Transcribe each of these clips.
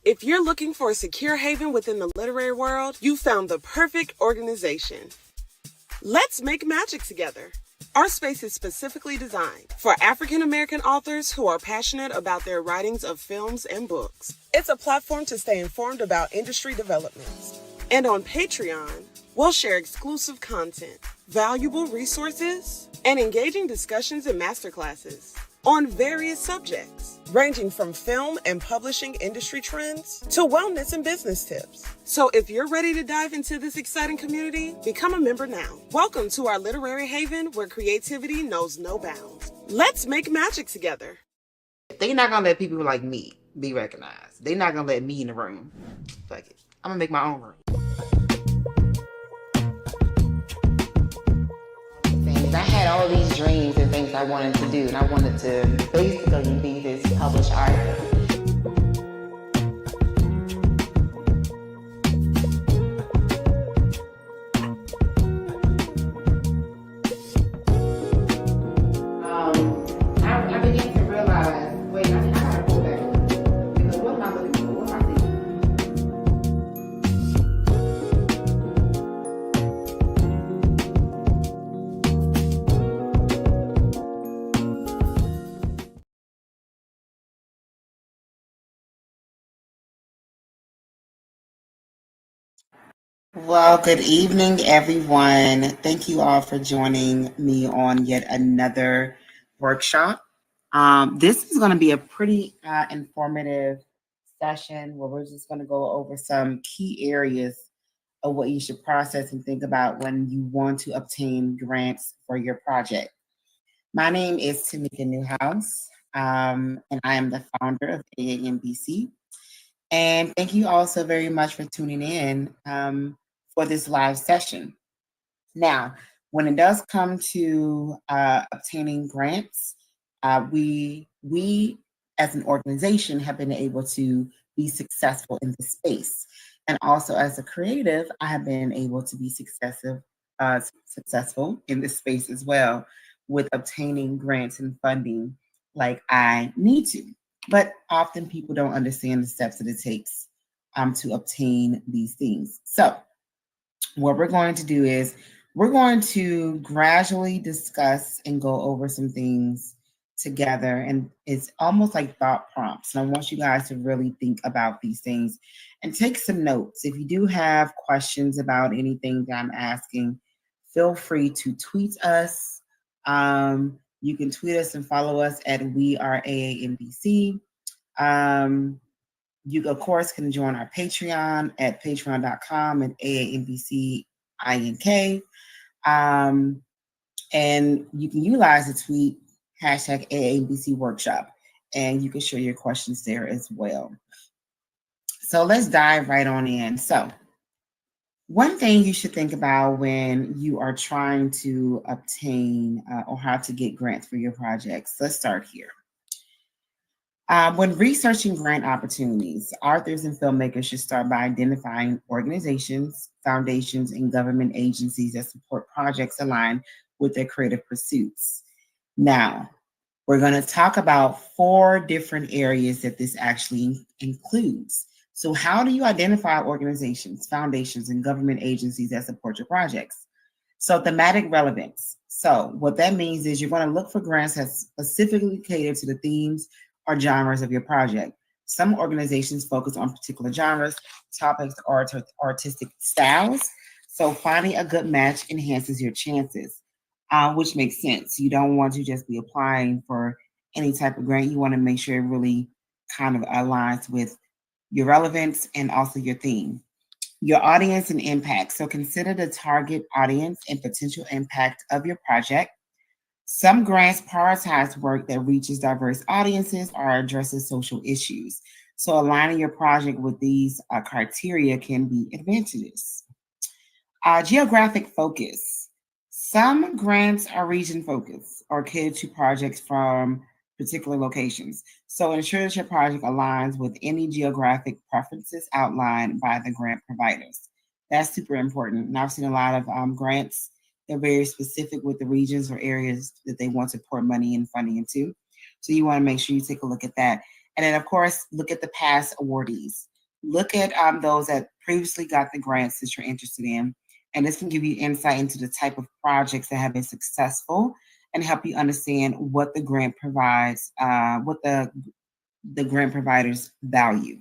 If you're looking for a secure haven within the literary world, you found the perfect organization. Let's make magic together. Our space is specifically designed for African American authors who are passionate about their writings of films and books. It's a platform to stay informed about industry developments. And on Patreon, we'll share exclusive content, valuable resources, and engaging discussions and masterclasses on various subjects, ranging from film and publishing industry trends to wellness and business tips. So if you're ready to dive into this exciting community, become a member now. Welcome to our literary haven where creativity knows no bounds. Let's make magic together. They're not gonna let people like me be recognized. They're not gonna let me in the room. Fuck it. I'm gonna make my own room. I had all these dreams and things I wanted to do, and I wanted to basically be this published artist. I began to realize, wait, I gotta pull back a little bit, because what am I looking for? What am I thinking? Well, good evening, everyone. Thank you all for joining me on yet another workshop. This is going to be a pretty informative session where we're just going to go over some key areas of what you should process and think about when you want to obtain grants for your project. My name is Tamika Newhouse, and I am the founder of AAMBC. And thank you all so very much for tuning in for this live session. Now, when it does come to obtaining grants, we as an organization have been able to be successful in this space. And also as a creative, I have been able to be successful in this space as well with obtaining grants and funding like I need to. But often people don't understand the steps that it takes to obtain these things. So what we're going to do is we're going to gradually discuss and go over some things together. And it's almost like thought prompts. And I want you guys to really think about these things and take some notes. If you do have questions about anything that I'm asking, feel free to tweet us. You can tweet us and follow us at We Are AAMBC. You, of course, can join our Patreon at patreon.com and AAMBCINK. And you can utilize the tweet hashtag AAMBC workshop, and you can share your questions there as well. So let's dive right on in. So one thing you should think about when you are trying to obtain or how to get grants for your projects. Let's start here. When researching grant opportunities, authors and filmmakers should start by identifying organizations, foundations, and government agencies that support projects aligned with their creative pursuits. Now, we're going to talk about 4 different areas that this actually includes. So how do you identify organizations, foundations, and government agencies that support your projects? So thematic relevance. So what that means is you're going to look for grants that specifically cater to the themes or genres of your project. Some organizations focus on particular genres, topics, or artistic styles. So finding a good match enhances your chances, which makes sense. You don't want to just be applying for any type of grant. You want to make sure it really kind of aligns with your relevance and also your theme. Your audience and impact. So consider the target audience and potential impact of your project. Some grants prioritize work that reaches diverse audiences or addresses social issues. So aligning your project with these criteria can be advantageous. Geographic focus. Some grants are region focused or cater to projects from particular locations. So ensure that your project aligns with any geographic preferences outlined by the grant providers. That's super important. And I've seen a lot of grants. They're very specific with the regions or areas that they want to pour money and funding into. So you want to make sure you take a look at that. And then, of course, look at the past awardees. Look at those that previously got the grants that you're interested in, and this can give you insight into the type of projects that have been successful and help you understand what the grant provides, what the grant providers value.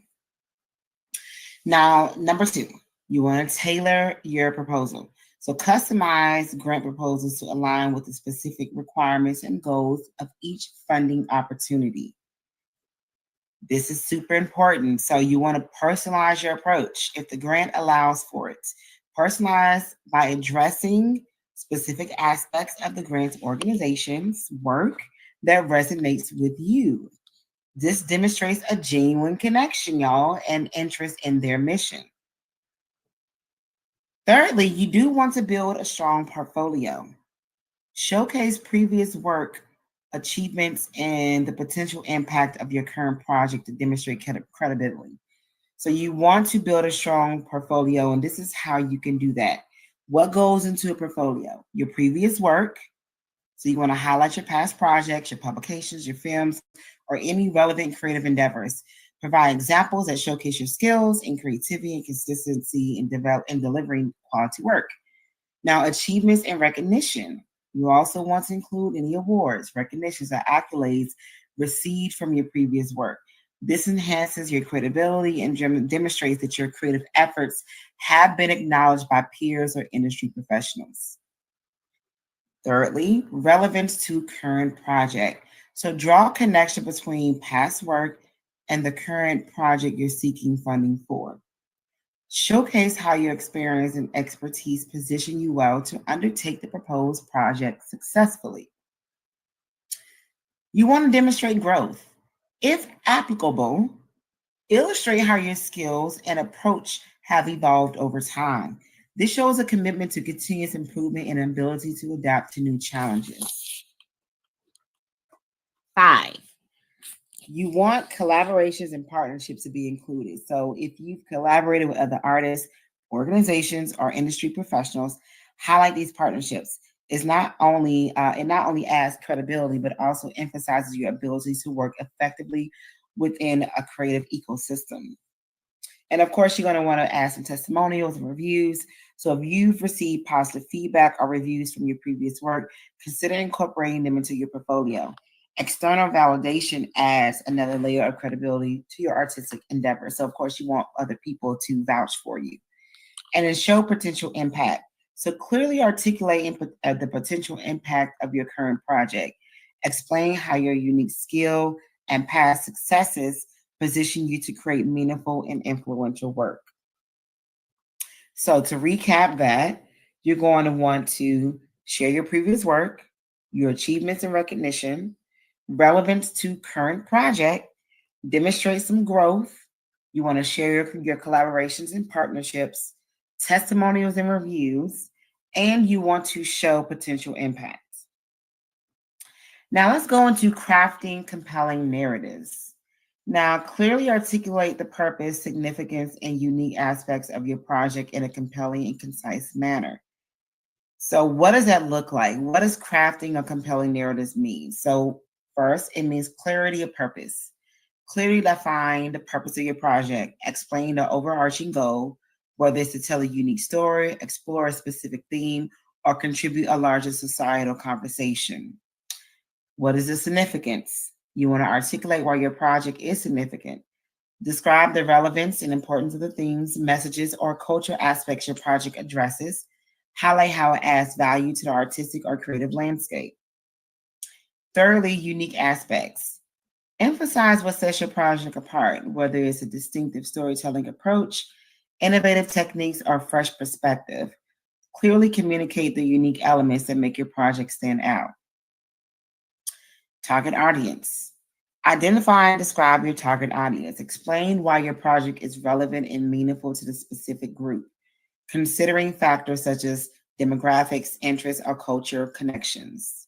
Now, number 2, you want to tailor your proposal. So customize grant proposals to align with the specific requirements and goals of each funding opportunity. This is super important. So you want to personalize your approach if the grant allows for it. Personalize by addressing specific aspects of the grant's organization's work that resonates with you. This demonstrates a genuine connection, y'all, and interest in their mission. Thirdly, you do want to build a strong portfolio. Showcase previous work, achievements, and the potential impact of your current project to demonstrate credibility. So you want to build a strong portfolio, and this is how you can do that. What goes into a portfolio? Your previous work. So you want to highlight your past projects, your publications, your films, or any relevant creative endeavors. Provide examples that showcase your skills and creativity and consistency in delivering quality work. Now, achievements and recognition. You also want to include any awards, recognitions, or accolades received from your previous work. This enhances your credibility and demonstrates that your creative efforts have been acknowledged by peers or industry professionals. Thirdly, relevance to current project. So draw a connection between past work and the current project you're seeking funding for. Showcase how your experience and expertise position you well to undertake the proposed project successfully. You want to demonstrate growth. If applicable, illustrate how your skills and approach have evolved over time. This shows a commitment to continuous improvement and ability to adapt to new challenges. 5, you want collaborations and partnerships to be included. So if you've collaborated with other artists, organizations, or industry professionals, highlight these partnerships. It not only adds credibility, but also emphasizes your ability to work effectively within a creative ecosystem. And of course, you're going to want to add some testimonials and reviews. So if you've received positive feedback or reviews from your previous work, consider incorporating them into your portfolio. External validation adds another layer of credibility to your artistic endeavor. So of course, you want other people to vouch for you. And then show potential impact. So clearly articulate the potential impact of your current project. Explain how your unique skill and past successes position you to create meaningful and influential work. So to recap that, you're going to want to share your previous work, your achievements and recognition, relevance to current project, demonstrate some growth. You want to share your collaborations and partnerships, testimonials and reviews, and you want to show potential impact. Now let's go into crafting compelling narratives. Now, clearly articulate the purpose, significance, and unique aspects of your project in a compelling and concise manner. So what does that look like? What does crafting a compelling narrative mean? So first, it means clarity of purpose. Clearly define the purpose of your project. Explain the overarching goal, whether it's to tell a unique story, explore a specific theme, or contribute a larger societal conversation. What is the significance? You want to articulate why your project is significant. Describe the relevance and importance of the themes, messages, or cultural aspects your project addresses. Highlight how it adds value to the artistic or creative landscape. Thirdly, unique aspects. Emphasize what sets your project apart, whether it's a distinctive storytelling approach, innovative techniques, or fresh perspective. Clearly communicate the unique elements that make your project stand out. Target audience. Identify and describe your target audience. Explain why your project is relevant and meaningful to the specific group, considering factors such as demographics, interests, or culture connections.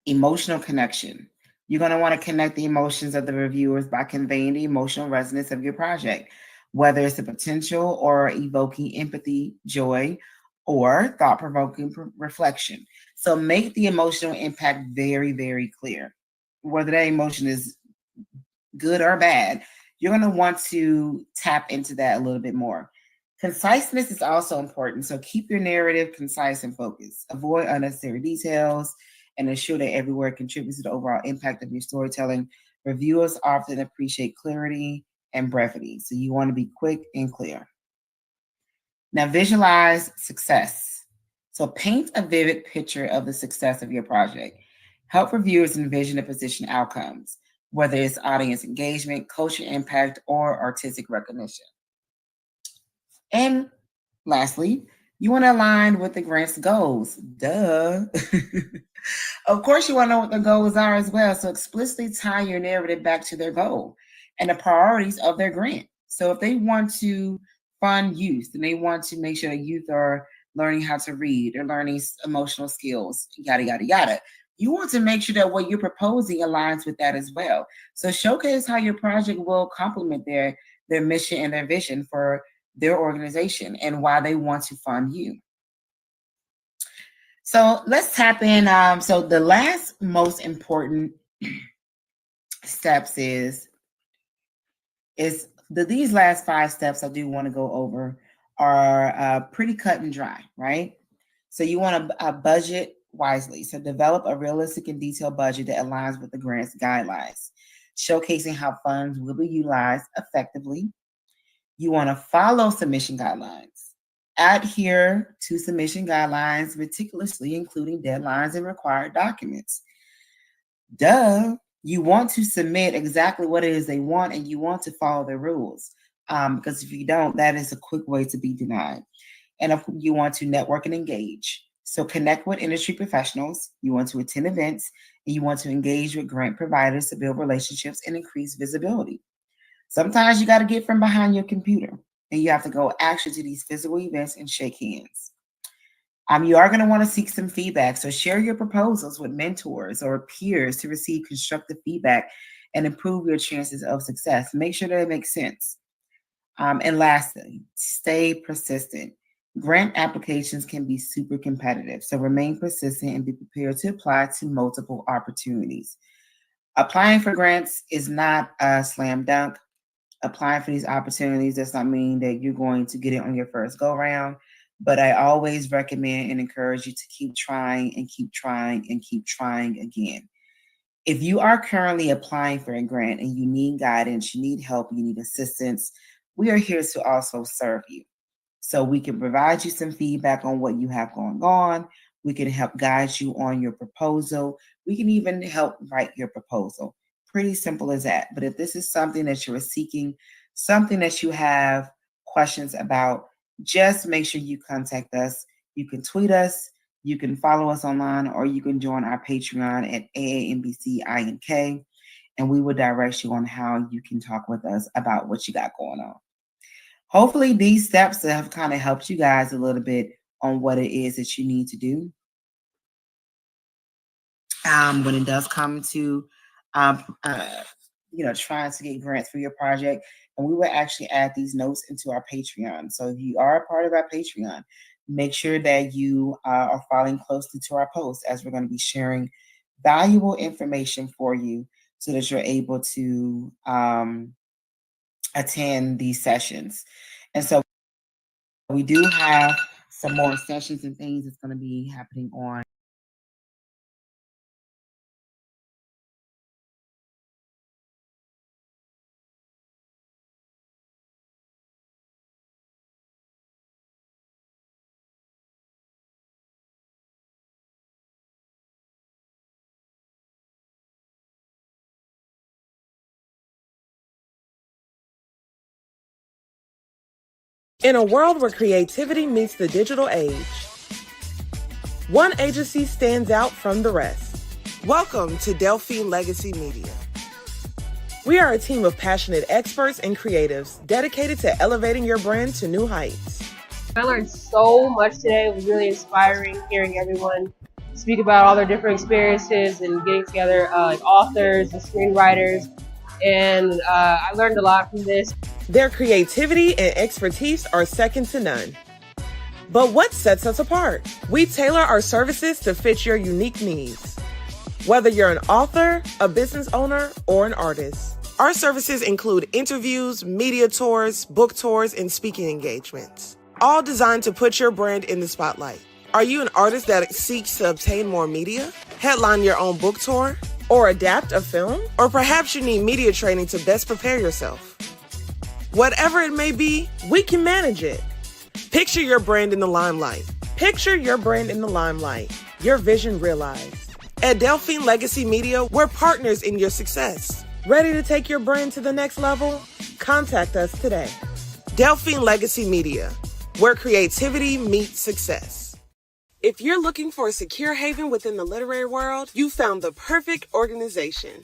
Emotional connection. You're going to want to connect the emotions of the reviewers by conveying the emotional resonance of your project, whether it's the potential or evoking empathy, joy, or thought-provoking reflection. So make the emotional impact very, very clear. Whether that emotion is good or bad, you're going to want to tap into that a little bit more. Conciseness is also important. So keep your narrative concise and focused. Avoid unnecessary details and ensure that every word contributes to the overall impact of your storytelling. Reviewers often appreciate clarity and brevity. So you want to be quick and clear. Now visualize success. So paint a vivid picture of the success of your project. Help reviewers envision the position outcomes, whether it's audience engagement, cultural impact, or artistic recognition. And lastly, you want to align with the grant's goals. Duh. Of course, you want to know what the goals are as well. So explicitly tie your narrative back to their goal and the priorities of their grant. So if they want to fund youth and they want to make sure that youth are learning how to read, they're learning emotional skills, yada, yada, yada. You want to make sure that what you're proposing aligns with that as well. So showcase how your project will complement their mission and their vision for their organization and why they want to fund you. So let's tap in. So the last most important steps is these last 5 steps I do want to go over are pretty cut and dry, right? So you want to budget wisely. So develop a realistic and detailed budget that aligns with the grant's guidelines, showcasing how funds will be utilized effectively. You want to follow submission guidelines. Adhere to submission guidelines meticulously, including deadlines and required documents. Duh. You want to submit exactly what it is they want, and you want to follow the rules. Because if you don't, that is a quick way to be denied. And you want to network and engage. So connect with industry professionals. You want to attend events, and you want to engage with grant providers to build relationships and increase visibility. Sometimes you got to get from behind your computer, and you have to go actually to these physical events and shake hands. You are going to want to seek some feedback. So share your proposals with mentors or peers to receive constructive feedback and improve your chances of success. Make sure that it makes sense. And lastly, stay persistent. Grant applications can be super competitive, so remain persistent and be prepared to apply to multiple opportunities. Applying for grants is not a slam dunk. Applying for these opportunities does not mean that you're going to get it on your first go round, but I always recommend and encourage you to keep trying and keep trying and keep trying again. If you are currently applying for a grant and you need guidance, you need help, you need assistance, we are here to also serve you. So we can provide you some feedback on what you have going on. We can help guide you on your proposal. We can even help write your proposal. Pretty simple as that. But if this is something that you're seeking, something that you have questions about, just make sure you contact us. You can tweet us, you can follow us online, or you can join our Patreon at AANBCINK, and we will direct you on how you can talk with us about what you got going on. Hopefully these steps have kind of helped you guys a little bit on what it is that you need to do when it does come to trying to get grants for your project. And we will actually add these notes into our Patreon. So if you are a part of our Patreon, make sure that you are following closely to our posts, as we're going to be sharing valuable information for you so that you're able to attend these sessions. And so we do have some more sessions and things that's going to be happening on In a world where creativity meets the digital age, one agency stands out from the rest. Welcome to Delphine Legacy Media. We are a team of passionate experts and creatives dedicated to elevating your brand to new heights. I learned so much today. It was really inspiring hearing everyone speak about all their different experiences and getting together like authors and screenwriters. And I learned a lot from this. Their creativity and expertise are second to none. But what sets us apart? We tailor our services to fit your unique needs. Whether you're an author, a business owner, or an artist, our services include interviews, media tours, book tours, and speaking engagements, all designed to put your brand in the spotlight. Are you an artist that seeks to obtain more media, headline your own book tour, or adapt a film? Or perhaps you need media training to best prepare yourself. Whatever it may be, we can manage it. Picture your brand in the limelight. Picture your brand in the limelight. Your vision realized. At Delphine Legacy Media, we're partners in your success. Ready to take your brand to the next level? Contact us today. Delphine Legacy Media, where creativity meets success. If you're looking for a secure haven within the literary world, you found the perfect organization.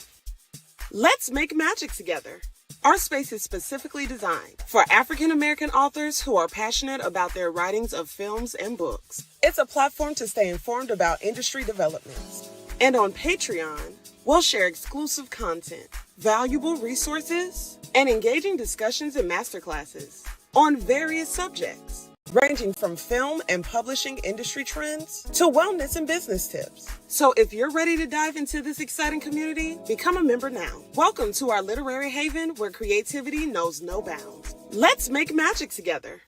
Let's make magic together. Our space is specifically designed for African American authors who are passionate about their writings of films and books. It's a platform to stay informed about industry developments. And on Patreon, we'll share exclusive content, valuable resources, and engaging discussions and masterclasses on various subjects, ranging from film and publishing industry trends to wellness and business tips. So if you're ready to dive into this exciting community, become a member now. Welcome to our literary haven where creativity knows no bounds. Let's make magic together.